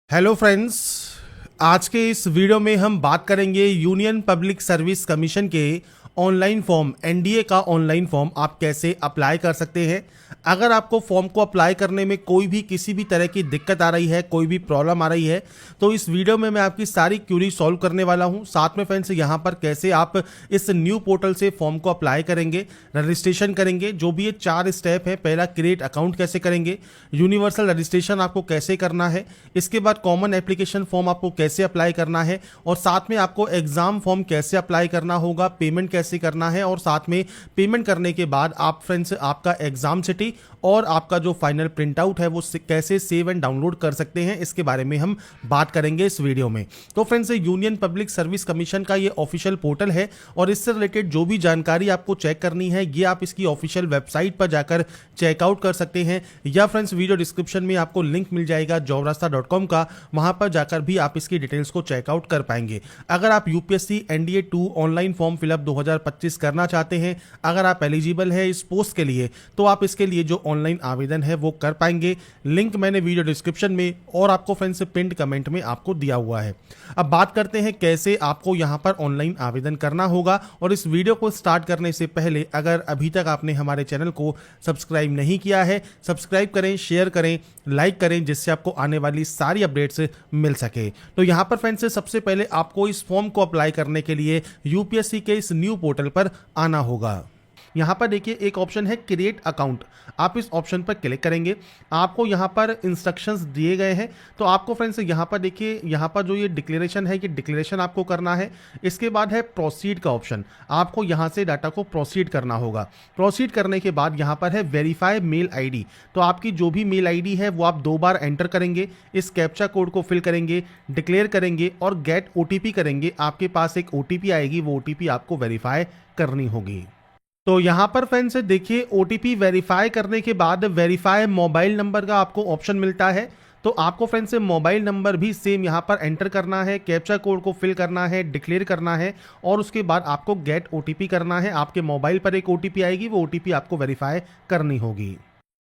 Hello friends. आज के इस वीडियो में हम बात करेंगे यूनियन पब्लिक सर्विस कमीशन के ऑनलाइन फॉर्म एनडीए का ऑनलाइन फॉर्म आप कैसे अप्लाई कर सकते हैं। अगर आपको फॉर्म को अप्लाई करने में कोई भी किसी भी तरह की दिक्कत आ रही है, कोई भी प्रॉब्लम आ रही है, तो इस वीडियो में मैं आपकी सारी क्यूरी सॉल्व करने वाला हूं। साथ में फ्रेंड्स यहाँ पर कैसे आप इस न्यू पोर्टल से फॉर्म को अप्लाई करेंगे, रजिस्ट्रेशन करेंगे, जो भी ये 4 स्टेप है। पहला क्रिएट अकाउंट कैसे करेंगे, यूनिवर्सल रजिस्ट्रेशन आपको कैसे करना है, इसके बाद कॉमन एप्लीकेशन फॉर्म आपको कैसे अप्लाई करना है, और साथ में आपको एग्जाम फॉर्म कैसे अप्लाई करना होगा, पेमेंट कैसे करना है, और साथ में पेमेंट करने के बाद आप फ्रेंड्स आपका एग्जाम सिटी और आपका जो फाइनल प्रिंट आउट है वो कैसे सेव एंड डाउनलोड कर सकते हैं, इसके बारे में हम बात करेंगे इस वीडियो में। तो friends union public service commission का ये ऑफिशियल पोर्टल है और इससे रिलेटेड जो भी जानकारी आपको चेक करनी है ये आप इसकी ऑफिशियल वेबसाइट पर जाकर चेकआउट कर सकते हैं, या फ्रेंड्स वीडियो डिस्क्रिप्शन में आपको लिंक मिल जाएगा jobrasta.com का, वहां पर जाकर भी आप इसकी डिटेल्स को चेकआउट कर पाएंगे। अगर आप UPSC NDA 2 online form fill up 2025 करना चाहते हैं, अगर आप एलिजिबल है इस पोस्ट के लिए, तो आप इसके लिए जो ऑनलाइन आवेदन है वो कर पाएंगे। लिंक मैंने वीडियो डिस्क्रिप्शन में और आपको फ्रेंड्स पिंड कमेंट में आपको दिया हुआ है। अब बात करते हैं कैसे आपको यहां पर ऑनलाइन आवेदन करना होगा। और इस वीडियो को स्टार्ट करने से पहले अगर अभी तक आपने हमारे चैनल को सब्सक्राइब नहीं किया है, सब्सक्राइब करें, शेयर करें, लाइक करें, जिससे आपको आने वाली सारी अपडेट्स मिल सके। तो यहां पर फ्रेंड्स सबसे पहले आपको इस फॉर्म को अप्लाई करने के लिए यूपीएससी के इस न्यू पोर्टल पर आना होगा। यहाँ पर देखिए एक ऑप्शन है क्रिएट अकाउंट, आप इस ऑप्शन पर क्लिक करेंगे। आपको यहाँ पर इंस्ट्रक्शंस दिए गए हैं, तो आपको फ्रेंड्स यहाँ पर देखिए, यहाँ पर जो ये डिक्लेरेशन है, ये डिक्लेरेशन आपको करना है। इसके बाद है प्रोसीड का ऑप्शन, आपको यहाँ से डाटा को प्रोसीड करना होगा। प्रोसीड करने के बाद यहाँ पर है वेरीफाई मेल आईडी, तो आपकी जो भी मेल आईडी है वो आप 2 बार एंटर करेंगे, इस कैप्चा कोड को फिल करेंगे, डिक्लेयर करेंगे और गेट ओटीपी करेंगे। आपके पास एक ओटीपी आएगी, वो ओटीपी आपको वेरीफाई करनी होगी। तो यहाँ पर फ्रेंड्स देखिए ओटीपी वेरीफाई करने के बाद वेरीफाई मोबाइल नंबर का आपको ऑप्शन मिलता है। तो आपको फ्रेंड्स मोबाइल नंबर भी सेम यहाँ पर एंटर करना है, कैप्चा कोड को फिल करना है, डिक्लेयर करना है और उसके बाद आपको गेट ओटीपी करना है। आपके मोबाइल पर एक ओटीपी आएगी, वो ओटीपी आपको वेरीफाई करनी होगी।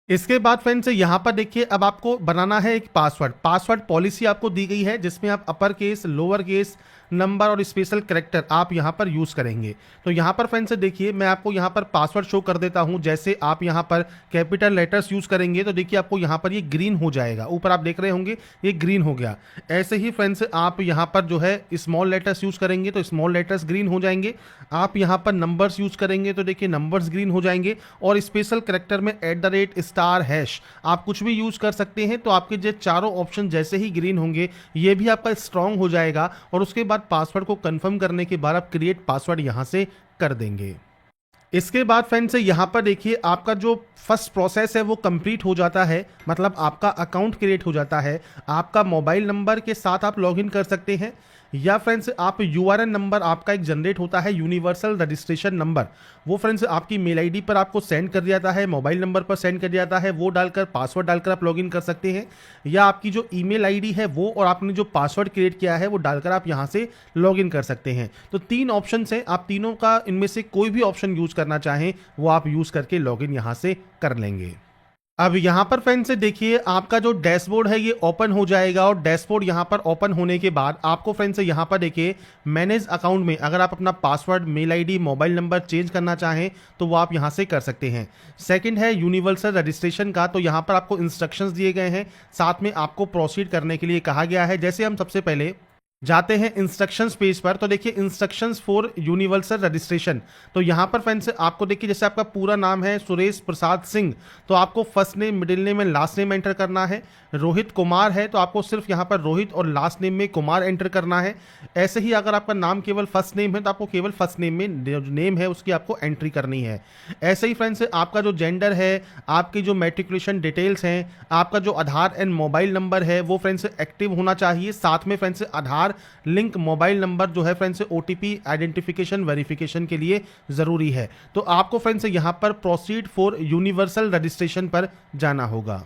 इसके बाद फ्रेंड्स यहाँ पर देखिए अब आपको बनाना है एक पासवर्ड पॉलिसी आपको दी गई है, जिसमें आप upper case, lower case, number और स्पेशल कैरेक्टर आप यहाँ पर यूज करेंगे। तो यहाँ पर फ्रेंड्स देखिए मैं आपको यहाँ पर पासवर्ड शो कर देता हूँ। जैसे आप यहाँ पर कैपिटल लेटर्स यूज करेंगे तो देखिए आपको यहाँ पर ये ग्रीन हो जाएगा, ऊपर आप देख रहे होंगे ये ग्रीन हो गया। ऐसे ही फ्रेंड्स आप यहाँ पर जो है स्मॉल लेटर्स यूज करेंगे तो स्मॉल लेटर्स ग्रीन हो जाएंगे। आप यहाँ पर नंबर्स यूज करेंगे तो देखिए नंबर्स ग्रीन हो जाएंगे। और स्पेशल कैरेक्टर में @ आप कुछ भी यूज कर सकते हैं। तो आपके जो चारों ऑप्शन जैसे ही ग्रीन होंगे ये भी आपका स्ट्रांग हो जाएगा और उसके बाद पासवर्ड को कंफर्म करने के बाद आप क्रिएट पासवर्ड यहां से कर देंगे। इसके बाद फ्रेंड्स यहाँ पर देखिए आपका जो फर्स्ट प्रोसेस है वो कंप्लीट हो जाता है, मतलब आपका अकाउंट क्रिएट हो जाता है। आपका मोबाइल नंबर के साथ आप लॉगिन कर सकते हैं, या फ्रेंड्स आप यूआरएन नंबर आपका एक जनरेट होता है यूनिवर्सल रजिस्ट्रेशन नंबर, वो फ्रेंड्स आपकी मेल आईडी पर आपको सेंड कर दिया जाता है, मोबाइल नंबर पर सेंड कर दिया जाता है। वो डालकर पासवर्ड डालकर आप लॉगिन कर सकते हैं, या आपकी जो ईमेल आईडी है वो और आपने जो पासवर्ड क्रिएट किया है वो डालकर आप यहां से लॉगिन कर सकते हैं। तो 3 ऑप्शन हैं, आप तीनों का इनमें से कोई भी ऑप्शन यूज करना चाहें वो आप यूज करके लॉगिन यहां से कर लेंगे। अब यहां पर फ्रेंड्स देखिए आपका जो डैशबोर्ड है ये ओपन हो जाएगा, और डैशबोर्ड यहां पर ओपन होने के बाद आपको फ्रेंड्स यहां पर देखिए मैनेज अकाउंट में अगर आप अपना password, mail ID, mobile number change करना चाहें तो वो आप यहां से कर सकते हैं। सेकंड है यूनिवर्सल रजिस्ट्रेशन का, तो यहां पर आपको इंस्ट्रक्शंस दिए गए हैं, साथ में आपको प्रोसीड करने के लिए कहा गया है। जैसे हम सबसे पहले जाते हैं इंस्ट्रक्शंस पेज पर, तो देखिए इंस्ट्रक्शंस फॉर यूनिवर्सल रजिस्ट्रेशन। तो यहाँ पर फ्रेंड्स आपको देखिए जैसे आपका पूरा नाम है सुरेश प्रसाद सिंह, तो आपको first name, middle name and last name enter करना है। रोहित कुमार है तो आपको सिर्फ यहाँ पर रोहित और लास्ट नेम में कुमार एंटर करना है। ऐसे ही अगर आपका नाम केवल फर्स्ट नेम है तो आपको केवल फर्स्ट नेम में जो नेम है उसकी आपको एंट्री करनी है। ऐसे ही फ्रेंड्स आपका जो जेंडर है, आपकी जो मैट्रिकुलेशन डिटेल्स हैं, आपका जो आधार एंड मोबाइल नंबर है वो फ्रेंड्स एक्टिव होना चाहिए। साथ में फ्रेंड्स आधार लिंक मोबाइल नंबर जो है फ्रेंड्स ओटीपी आइडेंटिफिकेशन वेरिफिकेशन के लिए जरूरी है। तो आपको फ्रेंड्स यहां पर प्रोसीड फॉर यूनिवर्सल रजिस्ट्रेशन पर जाना होगा।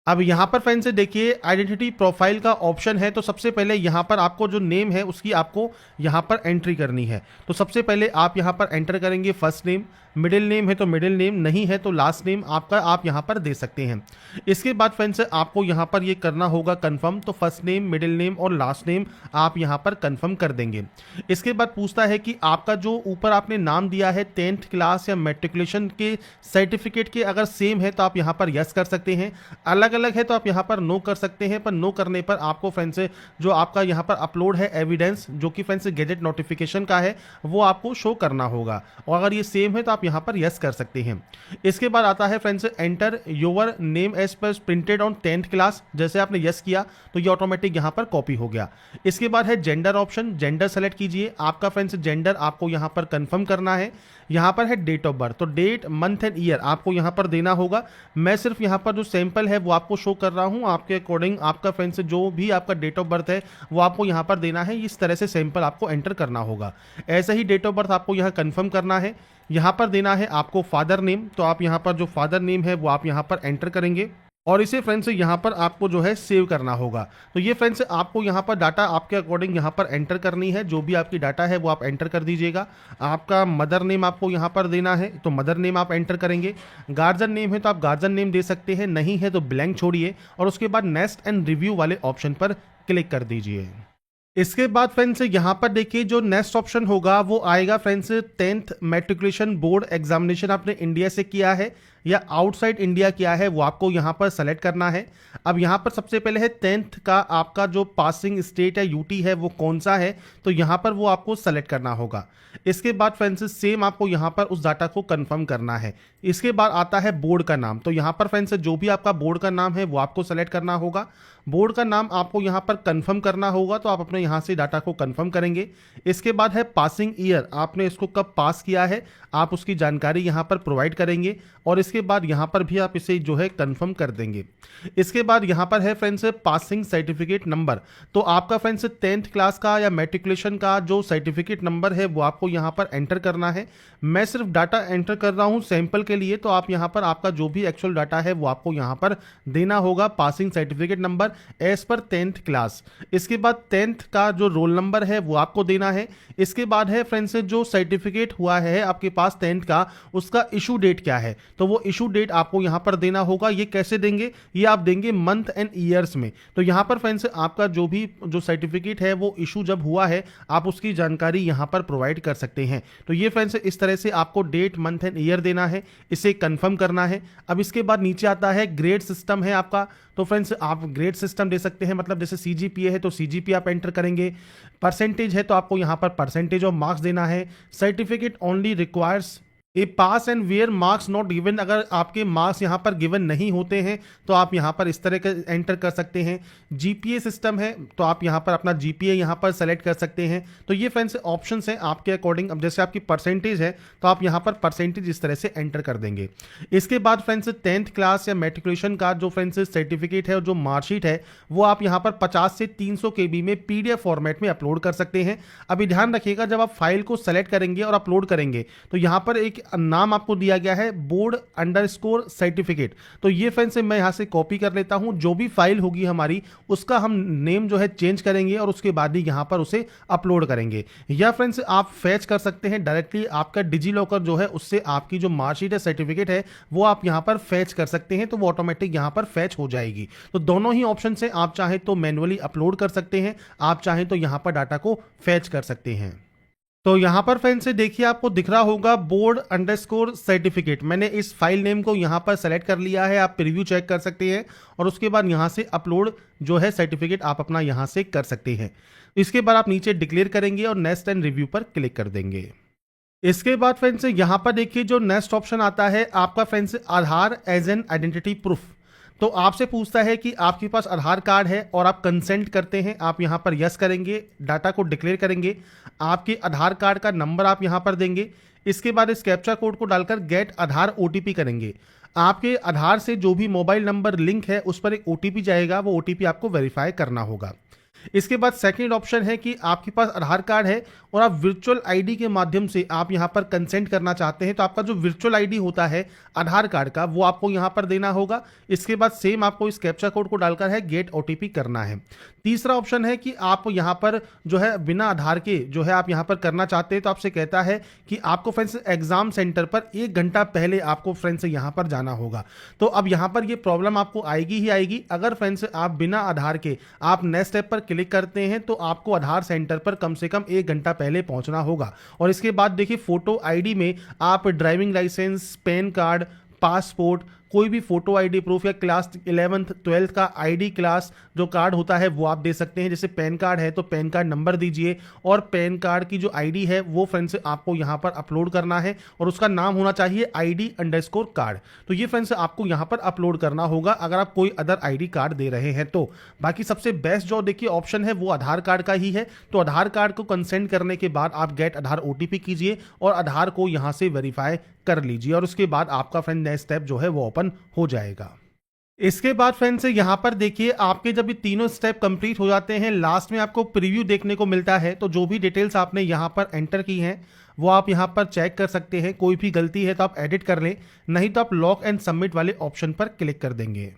अब यहाँ पर फ्रेंड्स देखिए आइडेंटिटी प्रोफाइल का ऑप्शन है, तो सबसे पहले यहाँ पर आपको जो नेम है उसकी आपको यहाँ पर एंट्री करनी है। तो सबसे पहले आप यहाँ पर एंटर करेंगे फर्स्ट नेम, मिडिल नेम है तो मिडिल नेम, नहीं है तो लास्ट नेम आपका आप यहाँ पर दे सकते हैं। इसके बाद फ्रेंड्स आपको यहाँ पर ये करना होगा कंफर्म, तो फर्स्ट नेम, मिडिल नेम और लास्ट नेम आप यहाँ पर कंफर्म कर देंगे। इसके बाद पूछता है कि आपका जो ऊपर आपने नाम दिया है 10th क्लास या मैट्रिकुलेशन के सर्टिफिकेट के, अगर सेम है तो आप यहाँ पर यस कर सकते हैं, अलग अलग है तो आप यहाँ पर नो कर सकते हैं। पर नो करने पर आपको फ्रेंड्स जो आपका यहाँ पर अपलोड है एविडेंस, जो कि फ्रेंड्स गेजेट नोटिफिकेशन का है, वो आपको शो करना होगा, और अगर ये सेम है तो आप यहाँ पर यस कर सकते हैं। इसके बाद आता है friends enter your name as per printed on 10th class. जैसे आपने यस किया तो ये ऑटोमेटिक यहाँ पर कॉपी हो गया। इसके बाद है जेंडर ऑप्शन, जेंडर सेलेक्ट कीजिए। आपका फ्रेंड्स जेंडर आपको यहाँ पर कंफर्म करना है। यहाँ पर है डेट ऑफ बर्थ, तो डेट, मंथ एंड ईयर आपको यहाँ पर देना होगा। मैं सिर्फ यहाँ पर जो सैंपल है वो आपको शो कर रहा हूँ, आपके अकॉर्डिंग आपका फ्रेंड्स जो भी आपका डेट ऑफ बर्थ है वो आपको यहाँ पर देना है। इस तरह से सैंपल आपको एंटर करना होगा। ऐसे ही डेट ऑफ बर्थ आपको यहाँ कंफर्म करना है। यहाँ पर देना है आपको फादर नेम, तो आप यहाँ पर जो फादर नेम है वो आप यहाँ पर एंटर करेंगे और इसे फ्रेंड्स यहाँ पर आपको जो है सेव करना होगा। तो ये फ्रेंड्स आपको यहाँ पर डाटा आपके अकॉर्डिंग यहाँ पर एंटर करनी है, जो भी आपकी डाटा है वो आप एंटर कर दीजिएगा। आपका मदर नेम आपको यहाँ पर देना है, तो मदर नेम आप एंटर करेंगे। गार्जियन नेम है तो आप गार्जियन नेम दे सकते हैं, नहीं है तो ब्लैंक छोड़िए और उसके बाद नेक्स्ट एंड रिव्यू वाले ऑप्शन पर क्लिक कर दीजिए। इसके बाद फ्रेंड्स यहाँ पर देखिए जो नेक्स्ट ऑप्शन होगा वो आएगा friends 10th matriculation board examination आपने इंडिया से किया है या आउटसाइड इंडिया किया है, वो आपको यहाँ पर सेलेक्ट करना है। अब यहाँ पर सबसे पहले है 10th का आपका जो पासिंग स्टेट है यूटी है वो कौन सा है, तो यहाँ पर वो आपको सेलेक्ट करना होगा। इसके बाद फ्रेंड्स सेम आपको यहाँ पर उस डाटा को कंफर्म करना है। इसके बाद आता है बोर्ड का नाम, तो यहाँ पर फ्रेंड्स जो भी आपका बोर्ड का नाम है वो आपको सेलेक्ट करना होगा। बोर्ड का नाम आपको यहाँ पर कंफर्म करना होगा, तो आप अपने यहाँ से डाटा को कंफर्म करेंगे। इसके बाद है पासिंग ईयर, आपने इसको कब पास किया है आप उसकी जानकारी यहाँ पर प्रोवाइड करेंगे और इसके बाद यहाँ पर भी आप इसे जो है कंफर्म कर देंगे। इसके बाद यहाँ पर है फ्रेंड्स पासिंग सर्टिफिकेट नंबर, तो आपका फ्रेंड्स 10th क्लास का या मैट्रिकुलेशन का जो सर्टिफिकेट नंबर है वो आपको यहाँ पर एंटर करना है। मैं सिर्फ डाटा एंटर कर रहा हूँ सैंपल के लिए, तो आप यहाँ पर आपका जो भी एक्चुअल डाटा है वो आपको यहाँ पर देना होगा, passing certificate number as per 10th class. इसके बाद 10th का जो रोल नंबर है वो आपको देना है। इसके बाद है फ्रेंड्स जो सर्टिफिकेट हुआ है आपके पास 10th का, उसका इशू डेट क्या है, तो वो इशू डेट आपको यहाँ पर देना होगा। ये कैसे देंगे, ये आप देंगे मंथ एंड ईयर्स में। तो यहाँ पर फ्रेंड्स आपका जो भी जो सर्टिफिकेट है वो इशू जब हुआ है आप उसकी जानकारी यहाँ पर प्रोवाइड कर सकते हैं। तो ये फ्रेंड्स इस तरह से आपको डेट, मंथ एंड ईयर देना है, इसे कंफर्म करना है। अब इसके बाद नीचे आता है ग्रेड सिस्टम है आपका, तो फ्रेंड्स आप ग्रेड सिस्टम दे सकते हैं, मतलब जैसे सीजीपीए है तो सीजीपीए आप एंटर करेंगे। परसेंटेज है तो आपको यहाँ पर परसेंटेज ऑफ मार्क्स देना है। Certificate only requires a pass and where marks not given, अगर आपके मार्क्स यहाँ पर गिवन नहीं होते हैं तो आप यहाँ पर इस तरह के एंटर कर सकते हैं। जीपीए सिस्टम है तो आप यहाँ पर अपना जीपीए यहाँ पर सेलेक्ट कर सकते हैं। तो ये फ्रेंड्स ऑप्शंस हैं आपके अकॉर्डिंग। अब जैसे आपकी परसेंटेज है तो आप यहाँ पर परसेंटेज इस तरह से एंटर कर देंगे। इसके बाद फ्रेंड्स 10th क्लास या मैट्रिकुलेशन का जो फ्रेंड्स सर्टिफिकेट है और जो मार्कशीट है वो आप यहाँ पर 50 से 300 KB में PDF फॉर्मेट में अपलोड कर सकते हैं। अभी ध्यान रखिएगा जब आप फाइल को सेलेक्ट करेंगे और अपलोड करेंगे तो यहाँ पर एक नाम आपको दिया गया है बोर्ड अंडरस्कोर सर्टिफिकेट, तो ये फ्रेंड्स मैं यहां से कॉपी कर लेता हूं। जो भी फाइल होगी हमारी उसका हम नेम जो है चेंज करेंगे और उसके बाद ही यहां पर उसे अपलोड करेंगे। या फ्रेंड्स आप फैच कर सकते हैं डायरेक्टली, आपका डिजी लॉकर जो है उससे आपकी जो मार्कशीट है, सर्टिफिकेट है वो आप यहां पर फैच कर सकते हैं, तो वो ऑटोमेटिक यहां पर फैच हो जाएगी। तो दोनों ही ऑप्शन से आप चाहे तो मैन्युअली अपलोड कर सकते हैं, आप चाहे तो यहां पर डाटा को फैच कर सकते हैं। तो यहाँ पर फ्रेंड्स देखिए आपको दिख रहा होगा बोर्ड अंडरस्कोर सर्टिफिकेट, मैंने इस फाइल नेम को यहाँ पर सेलेक्ट कर लिया है। आप प्रीव्यू चेक कर सकते हैं और उसके बाद यहाँ से अपलोड जो है सर्टिफिकेट आप अपना यहाँ से कर सकते हैं। इसके बाद आप नीचे डिक्लेयर करेंगे और नेक्स्ट एंड रिव्यू पर क्लिक कर देंगे। इसके बाद फ्रेंड्स यहाँ पर देखिए जो नेक्स्ट ऑप्शन आता है आपका friends Aadhaar as an identity proof. तो आपसे पूछता है कि आपके पास आधार कार्ड है और आप कंसेंट करते हैं, आप यहां पर यस करेंगे, डाटा को डिक्लेयर करेंगे, आपके आधार कार्ड का नंबर आप यहां पर देंगे। इसके बाद इस कैप्चा कोड को डालकर गेट आधार OTP करेंगे। आपके आधार से जो भी मोबाइल नंबर लिंक है उस पर एक OTP जाएगा, वो OTP आपको वेरीफाई करना होगा। इसके बाद सेकंड ऑप्शन है कि आपके पास आधार कार्ड है और आप वर्चुअल आईडी के माध्यम से आप यहां पर कंसेंट करना चाहते हैं, तो आपका जो वर्चुअल आईडी होता है आधार कार्ड का वो आपको यहां पर देना होगा। इसके बाद सेम आपको इस कैप्चा कोड को डालकर है गेट ओटीपी करना है। तीसरा ऑप्शन है कि आप यहां पर जो है बिना आधार के जो है आप यहां पर करना चाहते हैं, तो आपसे कहता है कि आपको फ्रेंड्स एग्जाम सेंटर पर 1 घंटा पहले आपको फ्रेंड्स यहां पर जाना होगा। तो अब यहां पर ये प्रॉब्लम आपको आएगी ही आएगी। अगर फ्रेंड्स आप बिना आधार के आप नेक्स्ट स्टेप पर क्लिक करते हैं तो आपको आधार सेंटर पर कम से कम 1 घंटा पहले पहुंचना होगा। और इसके बाद देखिए फोटो आईडी में आप driving licence, PAN card, passport, कोई भी फोटो आईडी प्रूफ या क्लास 11th 12th का आईडी क्लास जो कार्ड होता है वो आप दे सकते हैं। जैसे पैन कार्ड है तो पैन कार्ड नंबर दीजिए और पैन कार्ड की जो आईडी है वो फ्रेंड्स आपको यहां पर अपलोड करना है और उसका नाम होना चाहिए ID_कार्ड। तो ये फ्रेंड्स आपको यहां पर अपलोड करना होगा अगर आप कोई अदर आईडी कार्ड दे रहे हैं तो। बाकी सबसे बेस्ट जो देखिए ऑप्शन है वो आधार कार्ड का ही है। तो आधार कार्ड को कंसेंट करने के बाद आप गेट आधार OTP कीजिए और आधार को यहां से वेरीफाई कर लीजिए और उसके बाद आपका फ्रेंड नेक्स्ट स्टेप जो है वो ओपन हो जाएगा। इसके बाद फ्रेंड्स यहां पर देखिए आपके जब ये तीनों स्टेप कंप्लीट हो जाते हैं, लास्ट में आपको प्रीव्यू देखने को मिलता है। तो जो भी डिटेल्स आपने यहां पर एंटर की हैं वो आप यहां पर चेक कर सकते हैं। कोई भी गलती है तो आप एडिट कर लें, नहीं तो आप लॉक एंड सबमिट वाले ऑप्शन पर क्लिक कर देंगे।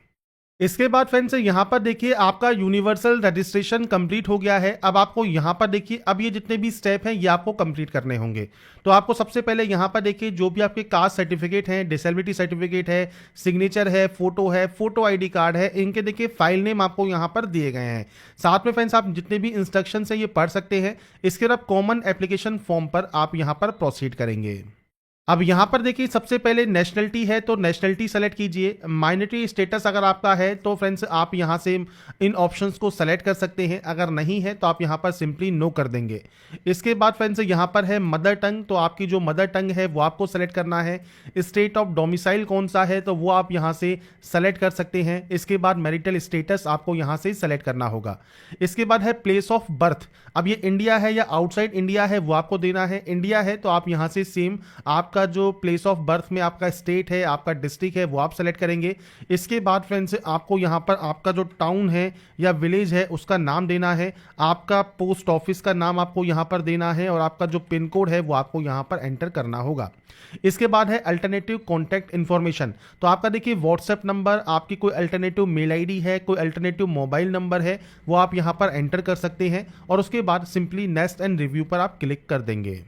इसके बाद फ्रेंड्स यहां पर देखिए आपका यूनिवर्सल रजिस्ट्रेशन कंप्लीट हो गया है। अब आपको यहां पर देखिए अब ये जितने भी स्टेप हैं ये आपको कंप्लीट करने होंगे। तो आपको सबसे पहले यहां पर देखिए जो भी आपके कास्ट सर्टिफिकेट हैं, डिसेबिलिटी सर्टिफिकेट है, सिग्नेचर है, फोटो आईडी कार्ड है, इनके देखिए फाइल नेम आपको यहां पर दिए गए हैं। साथ में फ्रेंड्स आप जितने भी इंस्ट्रक्शन है ये पढ़ सकते हैं। इसके बाद कॉमन एप्लीकेशन फॉर्म पर आप यहां पर प्रोसीड करेंगे। अब यहां पर देखिए सबसे पहले नेशनलिटी है तो नेशनलिटी सेलेक्ट कीजिए। माइनॉरिटी स्टेटस अगर आपका है तो फ्रेंड्स आप यहां से इन ऑप्शंस को सेलेक्ट कर सकते हैं, अगर नहीं है तो आप यहां पर सिंपली नो कर देंगे। इसके बाद फ्रेंड्स यहां पर है मदर टंग, तो आपकी जो मदर टंग है वो आपको सेलेक्ट करना है। स्टेट ऑफ डोमिसाइल कौन सा है तो वो आप यहां से सेलेक्ट कर सकते हैं। इसके बाद मैरिटल स्टेटस आपको यहां से सेलेक्ट करना होगा। इसके बाद है प्लेस ऑफ बर्थ, अब ये इंडिया है या आउटसाइड इंडिया है वो आपको देना है। इंडिया है तो आप यहां से सेम आप का जो प्लेस ऑफ बर्थ में आपका स्टेट है, आपका डिस्ट्रिक्ट है वो आप सेलेक्ट करेंगे। इसके बाद फ्रेंड्स आपको यहां पर आपका जो टाउन है या विलेज है उसका नाम देना है। आपका पोस्ट ऑफिस का नाम आपको यहां पर देना है और आपका जो पिन कोड है वो आपको यहां पर एंटर करना होगा। इसके बाद है अल्टरनेटिव कॉन्टैक्ट इन्फॉर्मेशन, तो आपका देखिए व्हाट्सएप नंबर, आपकी कोई अल्टरनेटिव मेल आईडी है, कोई अल्टरनेटिव मोबाइल नंबर है वो आप यहां पर एंटर कर सकते हैं और उसके बाद सिंपली नेक्स्ट एंड रिव्यू पर आप क्लिक कर देंगे।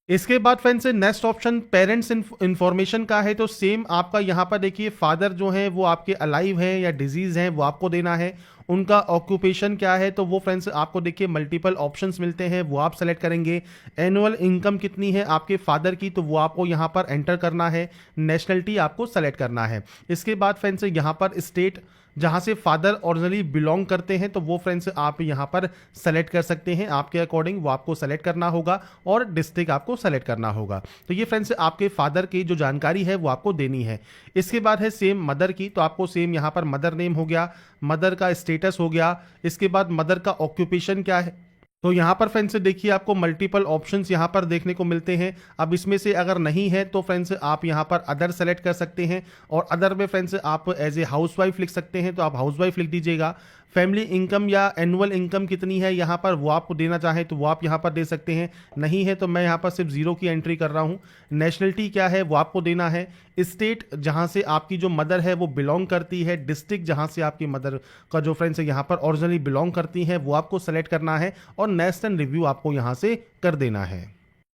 इसके बाद friends next option parents information का है, तो सेम आपका यहाँ पर देखिए फादर जो है वो आपके अलाइव हैं या डिजीज हैं वो आपको देना है। उनका ऑक्यूपेशन क्या है तो वो फ्रेंड्स आपको देखिए मल्टीपल ऑप्शंस मिलते हैं वो आप सेलेक्ट करेंगे। एनुअल इनकम कितनी है आपके फादर की तो वो आपको यहाँ पर एंटर करना है। नेशनलिटी आपको सेलेक्ट करना है। इसके बाद फ्रेंड्स यहाँ पर स्टेट जहाँ से फादर ओरिजिनली बिलोंग करते हैं तो वो फ्रेंड्स आप यहाँ पर सेलेक्ट कर सकते हैं, आपके अकॉर्डिंग वो आपको सेलेक्ट करना होगा और डिस्ट्रिक्ट आपको सेलेक्ट करना होगा। तो ये फ्रेंड्स आपके फादर की जो जानकारी है वो आपको देनी है। इसके बाद है सेम मदर की, तो आपको सेम यहाँ पर मदर नेम हो गया, मदर का स्टेटस हो गया। इसके बाद मदर का ऑक्यूपेशन क्या है, तो यहाँ पर फ्रेंड्स देखिए आपको मल्टीपल ऑप्शंस यहाँ पर देखने को मिलते हैं। अब इसमें से अगर नहीं है तो फ्रेंड्स आप यहाँ पर अदर सेलेक्ट कर सकते हैं और अदर में फ्रेंड्स आप एज ए हाउसवाइफ लिख सकते हैं तो आप हाउसवाइफ लिख दीजिएगा। फैमिली इनकम या एनुअल इनकम कितनी है यहाँ पर वो आपको देना चाहें तो वो आप यहाँ पर दे सकते हैं, नहीं है तो मैं यहाँ पर सिर्फ 0 की एंट्री कर रहा हूँ। नेशनलिटी क्या है वो आपको देना है। स्टेट जहाँ से आपकी जो मदर है वो बिलोंग करती है, डिस्ट्रिक्ट जहाँ से आपकी मदर का जो फ्रेंड्स है यहाँ पर ओरिजिनली बिलोंग करती हैं वो आपको सेलेक्ट करना है और नेक्स्ट एंड रिव्यू आपको यहाँ से कर देना है।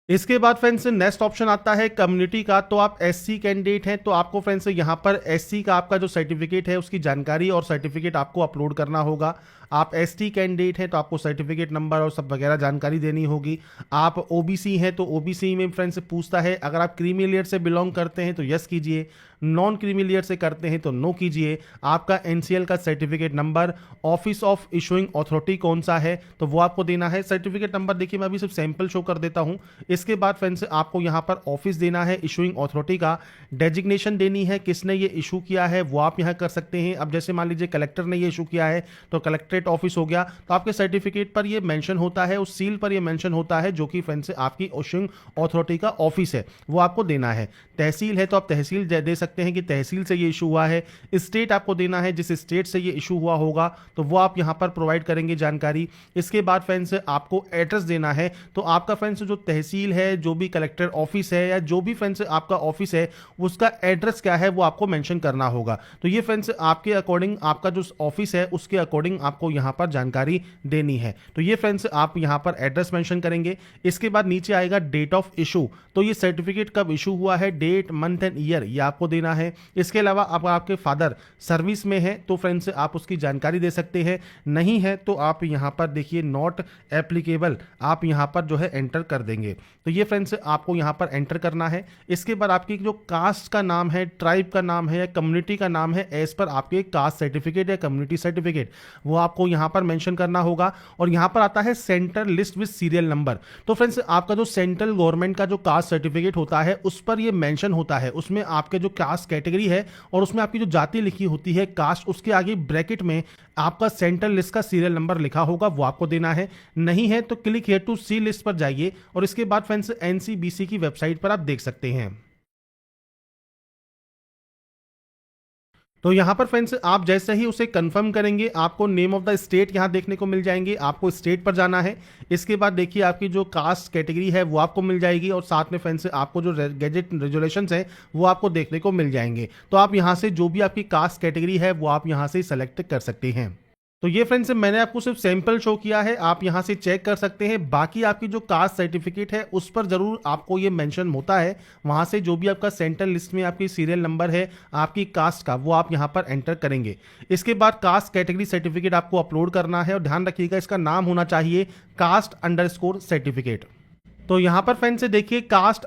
इसके बाद फ्रेंड्स नेक्स्ट ऑप्शन आता है कम्युनिटी का, तो आप SC कैंडिडेट हैं तो आपको फ्रेंड्स यहाँ पर SC का आपका जो सर्टिफिकेट है उसकी जानकारी और सर्टिफिकेट आपको अपलोड करना होगा। आप ST कैंडिडेट हैं तो आपको सर्टिफिकेट नंबर और सब वगैरह जानकारी देनी होगी। आप OBC हैं तो OBC में फ्रेंड्स पूछता है, अगर आप क्रीमी लेयर से बिलोंग करते हैं तो यस कीजिए, नॉन क्रीमी लेयर से करते हैं तो नो कीजिए। आपका NCL का certificate number, office of issuing authority कौन सा है तो वो आपको देना है। सर्टिफिकेट नंबर देखिए मैं अभी सिर्फ सैंपल शो कर देता हूँ। इसके बाद फ्रेंड्स आपको यहाँ पर ऑफिस देना है इशूइंग अथॉरिटी का, डेजिग्नेशन देनी है, किसने ये इशू किया है वो आप यहाँ कर सकते हैं। अब जैसे मान लीजिए कलेक्टर ने ये इशू किया है तो कलेक्टर कलेक्ट्रेट ऑफिस हो गया, तो आपके सर्टिफिकेट पर ये मेंशन होता है, उस सील पर ये मेंशन होता है जो कि फ्रेंड्स आपकी इशूइंग अथॉरिटी का ऑफिस है, वो आपको देना है। तहसील है तो आप तहसील दे सकते हैं कि तहसील से ये इशू हुआ है। स्टेट आपको देना है, जिस स्टेट से ये इशू हुआ होगा तो वो आप यहाँ पर प्रोवाइड करेंगे जानकारी। इसके बाद फ्रेंड्स आपको एड्रेस देना है, तो आपका फ्रेंड्स जो तहसील है, जो भी कलेक्टर ऑफिस है या जो भी फ्रेंड्स आपका ऑफिस है उसका एड्रेस क्या है वो आपको मेंशन करना होगा। तो ये फ्रेंड्स आपके अकॉर्डिंग, आपका जो ऑफिस है उसके अकॉर्डिंग आपको यहाँ पर जानकारी देनी है। तो ये फ्रेंड्स आप यहाँ पर एड्रेस मेंशन करेंगे। इसके बाद नीचे आएगा डेट ऑफ इशू, तो ये सर्टिफिकेट कब इशू हुआ है, डेट, मंथ एंड ईयर ये आपको देना है। इसके अलावा अब आपके फादर सर्विस में है तो फ्रेंड्स आप उसकी जानकारी दे सकते हैं, नहीं है तो आप यहाँ पर देखिए नॉट एप्लीकेबल आप यहाँ पर जो है एंटर कर देंगे। तो ये फ्रेंड्स आपको यहाँ पर एंटर करना है। इसके बाद आपकी जो कास्ट का नाम है, ट्राइब का नाम है या कम्युनिटी का नाम है, एज पर आपके कास्ट सर्टिफिकेट या कम्युनिटी सर्टिफिकेट वो आपको यहाँ पर मेंशन करना होगा। और यहाँ पर आता है centre list with serial number. तो फ्रेंड्स आपका जो सेंट्रल गवर्नमेंट का जो कास्ट सर्टिफिकेट होता है उस पर ये मेंशन होता है, उसमें आपके जो कास्ट कैटेगरी है और उसमें आपकी जो जाति लिखी होती है कास्ट, उसके आगे ब्रैकेट में आपका सेंट्रल लिस्ट का सीरियल नंबर लिखा होगा, वो आपको देना है। नहीं है तो click here to see list पर जाइए और इसके बाद फ्रेंड्स एनसीबीसी की वेबसाइट पर आप देख सकते हैं। तो यहाँ पर फ्रेंड्स आप जैसे ही उसे कंफर्म करेंगे आपको नेम ऑफ द स्टेट यहाँ देखने को मिल जाएंगे, आपको स्टेट पर जाना है। इसके बाद देखिए आपकी जो कास्ट कैटेगरी है वो आपको मिल जाएगी और साथ में फ्रेंड्स आपको जो गैजेट रेजुलेशंस हैं वो आपको देखने को मिल जाएंगे। तो आप यहाँ से जो भी आपकी कास्ट कैटेगरी है वो आप यहाँ से सेलेक्ट कर सकते हैं। तो ये फ्रेंड्स मैंने आपको सिर्फ सैंपल शो किया है, आप यहाँ से चेक कर सकते हैं। बाकी आपकी जो कास्ट सर्टिफिकेट है उस पर जरूर आपको ये मेंशन होता है, वहाँ से जो भी आपका सेंट्रल लिस्ट में आपकी सीरियल नंबर है आपकी कास्ट का वो आप यहाँ पर एंटर करेंगे। इसके बाद कास्ट कैटेगरी सर्टिफिकेट आपको अपलोड करना है और ध्यान रखिएगा इसका नाम होना चाहिए कास्ट_ सर्टिफिकेट। तो यहाँ पर फ्रेंड्स से देखिए कास्ट_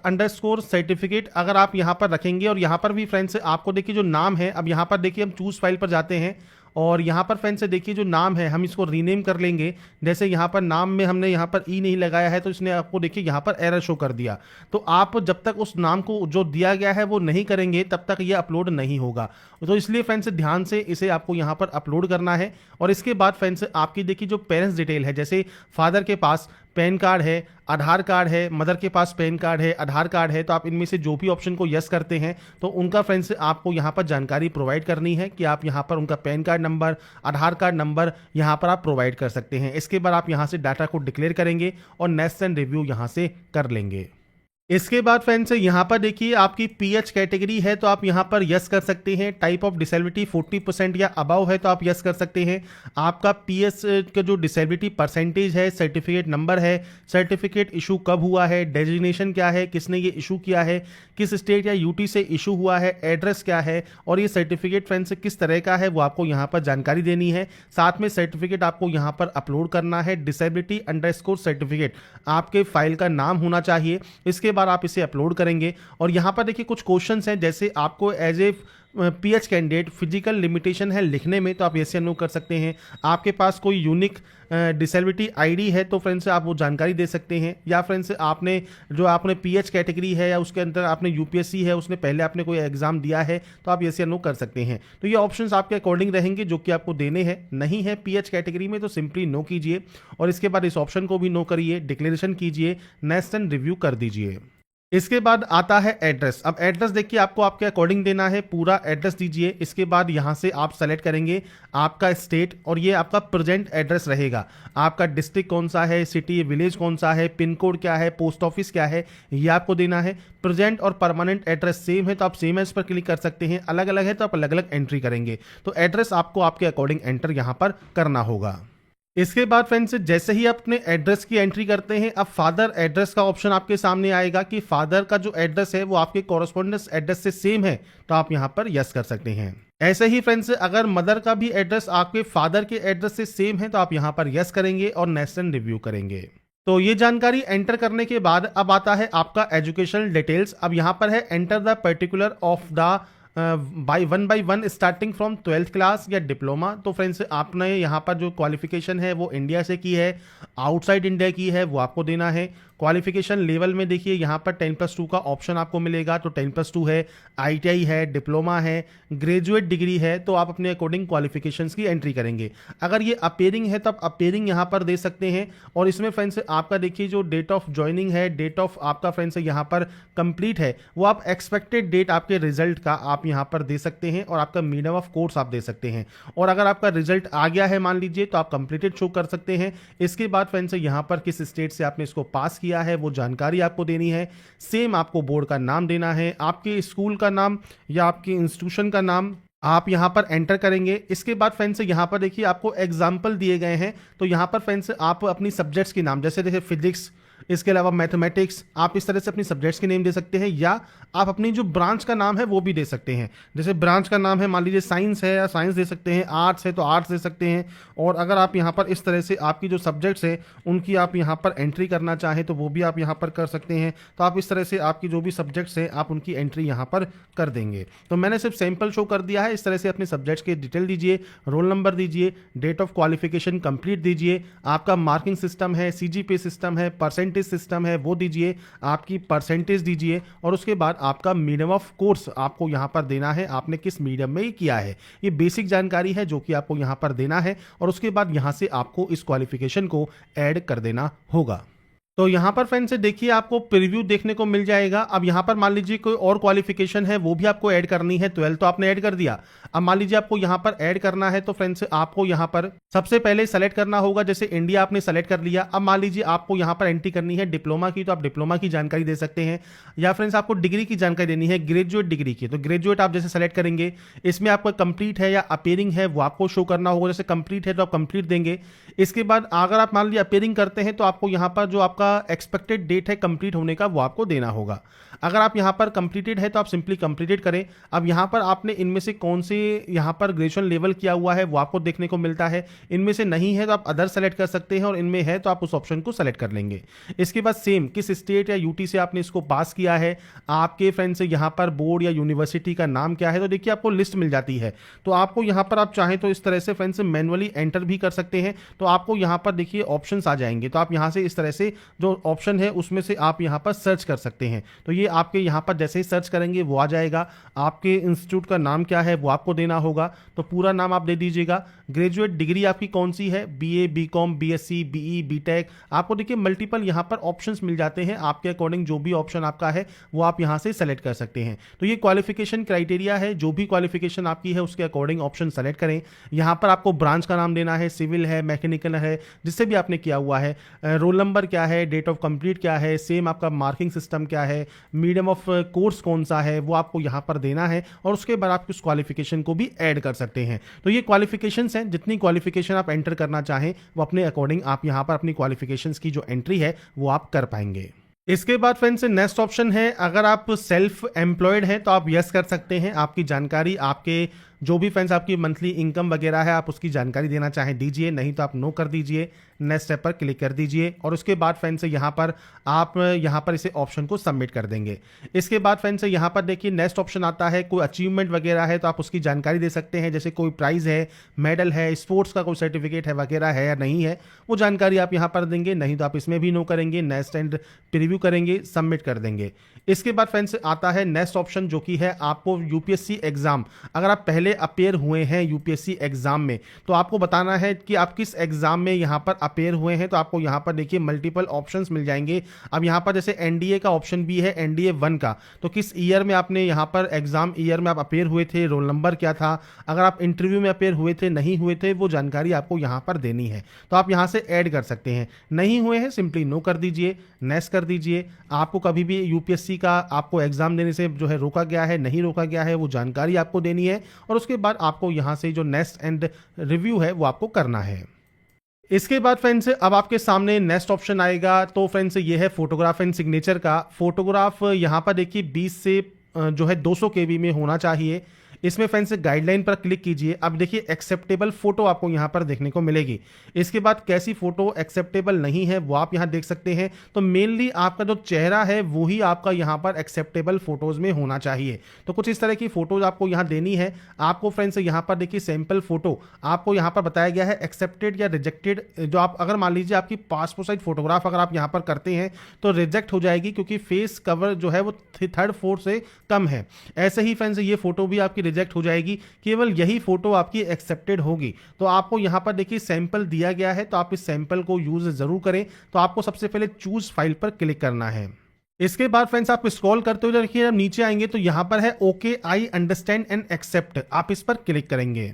सर्टिफिकेट अगर आप यहाँ पर रखेंगे और यहाँ पर भी फ्रेंड्स आपको देखिए जो नाम है, अब यहाँ पर देखिए हम चूज फाइल पर जाते हैं और यहाँ पर फ्रेंड्स से देखिए जो नाम है हम इसको रीनेम कर लेंगे। जैसे यहाँ पर नाम में हमने यहाँ पर ई नहीं लगाया है तो इसने आपको देखिए यहाँ पर एरर शो कर दिया। तो आप जब तक उस नाम को जो दिया गया है वो नहीं करेंगे तब तक ये अपलोड नहीं होगा। तो इसलिए फ्रेंड्स ध्यान से इसे आपको यहाँ पर अपलोड करना है। और इसके बाद फ्रेंड्स आपकी देखिए जो पेरेंट्स डिटेल है, जैसे फादर के पास पैन कार्ड है, आधार कार्ड है, मदर के पास पैन कार्ड है, आधार कार्ड है, तो आप इनमें से जो भी ऑप्शन को यस करते हैं तो उनका फ्रेंड्स आपको यहाँ पर जानकारी प्रोवाइड करनी है कि आप यहाँ पर उनका पैन कार्ड नंबर, आधार कार्ड नंबर यहाँ पर आप प्रोवाइड कर सकते हैं। इसके बाद आप यहाँ से डाटा को डिक्लेयर करेंगे और नेक्स्ट एंड रिव्यू यहाँ से कर लेंगे। इसके बाद फ्रेंड्स यहाँ पर देखिए आपकी पीएच कैटेगरी है तो आप यहाँ पर यस कर सकते हैं। टाइप ऑफ डिसेबिलिटी 40% या अबव है तो आप यस कर सकते हैं। आपका पीएच का जो डिसेबिलिटी परसेंटेज है, सर्टिफिकेट नंबर है, सर्टिफिकेट इशू कब हुआ है, डेजिग्नेशन क्या है, किसने ये इशू किया है, किस स्टेट या यूटी से इशू हुआ है, एड्रेस क्या है और ये सर्टिफिकेट फ्रेंड्स किस तरह का है वो आपको यहाँ पर जानकारी देनी है। साथ में सर्टिफिकेट आपको यहाँ पर अपलोड करना है। डिसेबिलिटी_ सर्टिफिकेट आपके फाइल का नाम होना चाहिए। इसके बाद आप इसे अपलोड करेंगे और यहां पर देखिए कुछ क्वेश्चंस हैं, जैसे आपको as a PH candidate physical limitation है लिखने में तो आप यस या नो कर सकते हैं। आपके पास कोई यूनिक डिसेबिलिटी आईडी है तो फ्रेंड्स आप वो जानकारी दे सकते हैं। या फ्रेंड्स आपने पीएच कैटेगरी है या उसके अंदर आपने यूपीएससी है, उसने पहले आपने कोई एग्जाम दिया है तो आप यस या नो कर सकते हैं। तो ये ऑप्शंस आपके अकॉर्डिंग रहेंगे जो कि आपको देने हैं। नहीं है पीएच कैटेगरी में तो सिंपली नो कीजिए और इसके बाद इस ऑप्शन को भी नो करिए, डिक्लेरेशन कीजिए, नेक्स्ट एंड रिव्यू कर दीजिए। इसके बाद आता है एड्रेस। अब एड्रेस देखिए आपको आपके अकॉर्डिंग देना है, पूरा एड्रेस दीजिए। इसके बाद यहाँ से आप सेलेक्ट करेंगे आपका स्टेट और ये आपका प्रेजेंट एड्रेस रहेगा। आपका डिस्ट्रिक्ट कौन सा है, सिटी विलेज कौन सा है, पिन कोड क्या है, पोस्ट ऑफिस क्या है, ये आपको देना है। प्रेजेंट और परमानेंट एड्रेस सेम है तो आप सेम एज पर क्लिक कर सकते हैं, अलग अलग है तो आप अलग अलग एंट्री करेंगे। तो एड्रेस आपको आपके अकॉर्डिंग एंटर यहाँ पर करना होगा। इसके बाद फ्रेंड्स जैसे ही आप अपने एड्रेस की एंट्री करते हैं अब फादर एड्रेस का ऑप्शन आपके सामने आएगा कि फादर का जो एड्रेस है वो आपके कॉरेस्पॉन्डेंस एड्रेस से सेम है तो आप यहां पर यस कर सकते हैं। ऐसे ही फ्रेंड्स अगर मदर का भी एड्रेस आपके फादर के एड्रेस से सेम है तो आप यहां पर यस करेंगे और नेक्स्ट एंड रिव्यू करेंगे। तो ये जानकारी एंटर करने के बाद अब आता है आपका एजुकेशनल डिटेल्स। अब यहां पर है enter the particular of the by one starting from 12th class या डिप्लोमा। तो फ्रेंड्स आपने यहाँ पर जो क्वालिफिकेशन है वो इंडिया से की है, आउटसाइड इंडिया की है वो आपको देना है। क्वालिफिकेशन लेवल में देखिए यहाँ पर 10+2 का ऑप्शन आपको मिलेगा, तो 10+2 है, ITI है, डिप्लोमा है, ग्रेजुएट डिग्री है, तो आप अपने अकॉर्डिंग क्वालिफिकेशंस की एंट्री करेंगे। अगर ये अपेयरिंग है तो आप अपेयरिंग यहाँ पर दे सकते हैं। और इसमें फ्रेंड्स आपका देखिए जो डेट ऑफ ज्वाइनिंग है, डेट ऑफ आपका फ्रेंड्स यहाँ पर कंप्लीट है, वो आप एक्सपेक्टेड डेट आपके रिजल्ट का आप यहाँ पर दे सकते हैं, और आपका मीडियम ऑफ कोर्स आप दे सकते हैं। और अगर आपका रिजल्ट आ गया है मान लीजिए, तो आप कंप्लीटेड शो कर सकते हैं। इसके बाद फ्रेंड्स यहाँ पर किस स्टेट से आपने इसको पास किया है वो जानकारी आपको देनी है। सेम आपको बोर्ड का नाम देना है, आपके स्कूल का नाम या आपके इंस्टीट्यूशन का नाम आप यहां पर एंटर करेंगे। इसके बाद फ्रेंड्स यहां पर देखिए आपको एग्जाम्पल दिए गए हैं, तो यहां पर फ्रेंड्स आप अपनी सब्जेक्ट्स के नाम, जैसे देखिए फिजिक्स, इसके अलावा मैथमेटिक्स, आप इस तरह से अपनी सब्जेक्ट्स के नेम दे सकते हैं, या आप अपनी जो ब्रांच का नाम है वो भी दे सकते हैं। जैसे ब्रांच का नाम है मान लीजिए साइंस है या साइंस दे सकते हैं, आर्ट्स है तो आर्ट्स दे सकते हैं। और अगर आप यहाँ पर इस तरह से आपकी जो सब्जेक्ट्स हैं उनकी आप यहाँ पर एंट्री करना चाहें तो वो भी आप यहाँ पर कर सकते हैं। तो आप इस तरह से आपकी जो भी सब्जेक्ट्स हैं आप उनकी एंट्री यहाँ पर कर देंगे। तो मैंने सिर्फ सैंपल शो कर दिया है। इस तरह से अपने सब्जेक्ट्स के डिटेल दीजिए, रोल नंबर दीजिए, डेट ऑफ क्वालिफिकेशन कंप्लीट दीजिए, आपका मार्किंग सिस्टम है, CGPA सिस्टम है, परसेंटेज सिस्टम है वो दीजिए, आपकी परसेंटेज दीजिए, और उसके बाद आपका मीडियम ऑफ कोर्स आपको यहाँ पर देना है, आपने किस मीडियम में किया है। ये बेसिक जानकारी है जो कि आपको यहाँ पर देना है, और उसके बाद यहाँ से आपको इस क्वालिफिकेशन को ऐड कर देना होगा। तो यहाँ पर फ्रेंड्स देखिए आपको प्रीव्यू देखने को मिल जाएगा। अब यहाँ पर मान लीजिए कोई और क्वालिफिकेशन है वो भी आपको ऐड करनी है। 12 तो आपने ऐड कर दिया, अब मान लीजिए आपको यहाँ पर ऐड करना है, तो फ्रेंड्स आपको यहाँ पर सबसे पहले सेलेक्ट करना होगा। जैसे इंडिया आपने सेलेक्ट कर लिया, अब मान लीजिए आपको यहाँ पर एंट्री करनी है डिप्लोमा की, तो आप डिप्लोमा की जानकारी दे सकते हैं, या फ्रेंड्स आपको डिग्री की जानकारी देनी है, ग्रेजुएट डिग्री की, तो ग्रेजुएट आप जैसे सेलेक्ट करेंगे। इसमें आपको कंप्लीट है या अपेयरिंग है वो आपको शो करना होगा। जैसे कंप्लीट है तो आप कंप्लीट देंगे। इसके बाद अगर आप मान लीजिए अपेयरिंग करते हैं तो आपको यहाँ पर जो आपका एक्सपेक्टेड डेट है कंप्लीट होने का वो आपको देना होगा। अगर आप यहाँ पर कंप्लीटेड है तो आप सिंपली कंप्लीटेड करें। अब यहाँ पर आपने इनमें से कौन से यहाँ पर ग्रेजुएशन लेवल किया हुआ है वो आपको देखने को मिलता है। इनमें से नहीं है तो आप अदर सेलेक्ट कर सकते हैं, और इनमें है तो आप उस ऑप्शन को सेलेक्ट कर लेंगे। इसके बाद सेम किस स्टेट या यूटी से आपने इसको पास किया है, आपके फ्रेंड्स यहाँ पर बोर्ड या यूनिवर्सिटी का नाम क्या है, तो देखिए आपको लिस्ट मिल जाती है। तो आपको यहाँ पर आप चाहें तो इस तरह से फ्रेंड्स मैनुअली एंटर भी कर सकते हैं। तो आपको यहाँ पर देखिए ऑप्शंस आ जाएंगे, तो आप यहाँ से इस तरह से जो ऑप्शन है उसमें से आप यहाँ पर सर्च कर सकते हैं। तो ये आपके यहाँ पर जैसे ही सर्च करेंगे वो आ जाएगा। आपके इंस्टीट्यूट का नाम क्या है वो आपको देना होगा, तो पूरा नाम आप दे दीजिएगा। ग्रेजुएट डिग्री आपकी कौन सी है, BA, BCom, BSc, BE, BTech, आपको देखिए मल्टीपल यहाँ पर ऑप्शंस मिल जाते हैं। आपके अकॉर्डिंग जो भी ऑप्शन आपका है वो आप यहाँ से सेलेक्ट कर सकते हैं। तो ये क्वालिफिकेशन क्राइटेरिया है, जो भी क्वालिफिकेशन आपकी है उसके अकॉर्डिंग ऑप्शन सेलेक्ट करें। यहाँ पर आपको ब्रांच का नाम देना है, सिविल है, मैकेनिकल है, जिससे भी आपने किया हुआ है, रोल नंबर क्या है, डेट ऑफ कंप्लीट क्या है, सेम आपका मार्किंग सिस्टम क्या है, मीडियम ऑफ कोर्स कौन सा है वो आपको यहाँ पर देना है, और उसके बाद आप उस क्वालिफिकेशन को भी ऐड कर सकते हैं। तो ये क्वालिफिकेशंस हैं, जितनी क्वालिफिकेशन आप एंटर करना चाहें वो अपने अकॉर्डिंग आप यहाँ पर अपनी क्वालिफिकेशंस की जो एंट्री है वो आप कर पाएंगे। इसके बाद फ्रेंड्स नेक्स्ट ऑप्शन है, अगर आप सेल्फ एम्प्लॉयड हैं तो आप यस कर सकते हैं। आपकी जानकारी, आपके जो भी फ्रेंड्स आपकी मंथली इनकम वगैरह है आप उसकी जानकारी देना चाहें दीजिए, नहीं तो आप नो कर दीजिए, नेक्स्ट स्टेप पर क्लिक कर दीजिए, और उसके बाद फ्रेंड्स यहाँ पर आप यहाँ पर इसे ऑप्शन को सबमिट कर देंगे। इसके बाद फ्रेंड्स यहाँ पर देखिए नेक्स्ट ऑप्शन आता है, कोई अचीवमेंट वगैरह है तो आप उसकी जानकारी दे सकते हैं। जैसे कोई प्राइज़ है, मेडल है, स्पोर्ट्स का कोई सर्टिफिकेट है वगैरह है या नहीं है, वो जानकारी आप यहाँ पर देंगे, नहीं तो आप इसमें भी नो करेंगे, नेक्स्ट एंड प्रीव्यू करेंगे, सबमिट कर देंगे। इसके बाद फ्रेंड्स आता है नेक्स्ट ऑप्शन, जो कि है आपको यूपीएससी एग्जाम, अगर आप पहले अपेयर हुए हैं यूपीएससी एग्जाम में तो आपको बताना है कि आप किस एग्जाम में यहाँ पर अपेयर हुए हैं। तो आपको यहाँ पर देखिए मल्टीपल ऑप्शंस मिल जाएंगे। अब यहाँ पर जैसे एनडीए का ऑप्शन भी है, एनडीए 1 का, तो किस ईयर में आपने यहाँ पर एग्जाम ईयर में आप अपेयर हुए थे, रोल नंबर क्या था, अगर आप इंटरव्यू में अपेयर हुए थे नहीं हुए थे, वो जानकारी आपको यहाँ पर देनी है। तो आप यहाँ से ऐड कर सकते हैं, नहीं हुए हैं सिंपली नो कर दीजिए, नेक्स्ट कर दीजिए। आपको कभी भी यूपीएससी का आपको एग्जाम देने से जो है रोका गया है, नहीं रोका गया है, वो जानकारी आपको देनी है, और उसके बाद आपको यहाँ से जो नेक्स्ट एंड रिव्यू है वो आपको करना है। इसके बाद फ्रेंड्स अब आपके सामने नेक्स्ट ऑप्शन आएगा। तो फ्रेंड्स ये है फोटोग्राफ एंड सिग्नेचर का। फोटोग्राफ यहाँ पर देखिए 20 से जो है 200 KB में होना चाहिए। इसमें फ्रेंड्स गाइडलाइन पर क्लिक कीजिए। अब देखिए एक्सेप्टेबल फोटो आपको यहाँ पर देखने को मिलेगी। इसके बाद कैसी फोटो एक्सेप्टेबल नहीं है वो आप यहाँ देख सकते हैं। तो मेनली आपका जो चेहरा है वो ही आपका यहाँ पर एक्सेप्टेबल फोटोज में होना चाहिए। तो कुछ इस तरह की फोटोज आपको यहाँ देनी है। आपको फ्रेंड्स यहाँ पर देखिए सैंपल फोटो आपको यहाँ पर बताया गया है एक्सेप्टेड या रिजेक्टेड। जो आप अगर मान लीजिए आपकी पासपोर्ट साइज फोटोग्राफ अगर आप यहाँ पर करते हैं तो रिजेक्ट हो जाएगी, क्योंकि फेस कवर जो है वो 3/4 से कम है। ऐसे ही फ्रेंड्स ये फोटो भी आपकी रिजेक्ट हो जाएगी, केवल यही फोटो आपकी एक्सेप्टेड होगी। तो आपको यहाँ पर देखिए सैंपल दिया गया है, तो आप इस सैंपल को यूज जरूर करें। तो आपको सबसे पहले चूज फाइल पर क्लिक करना है। इसके बाद फ्रेंड्स आप स्क्रॉल करते हुए देखिए, जब नीचे आएंगे तो यहाँ पर है okay I understand and accept, आप इस पर क्लिक करेंगे।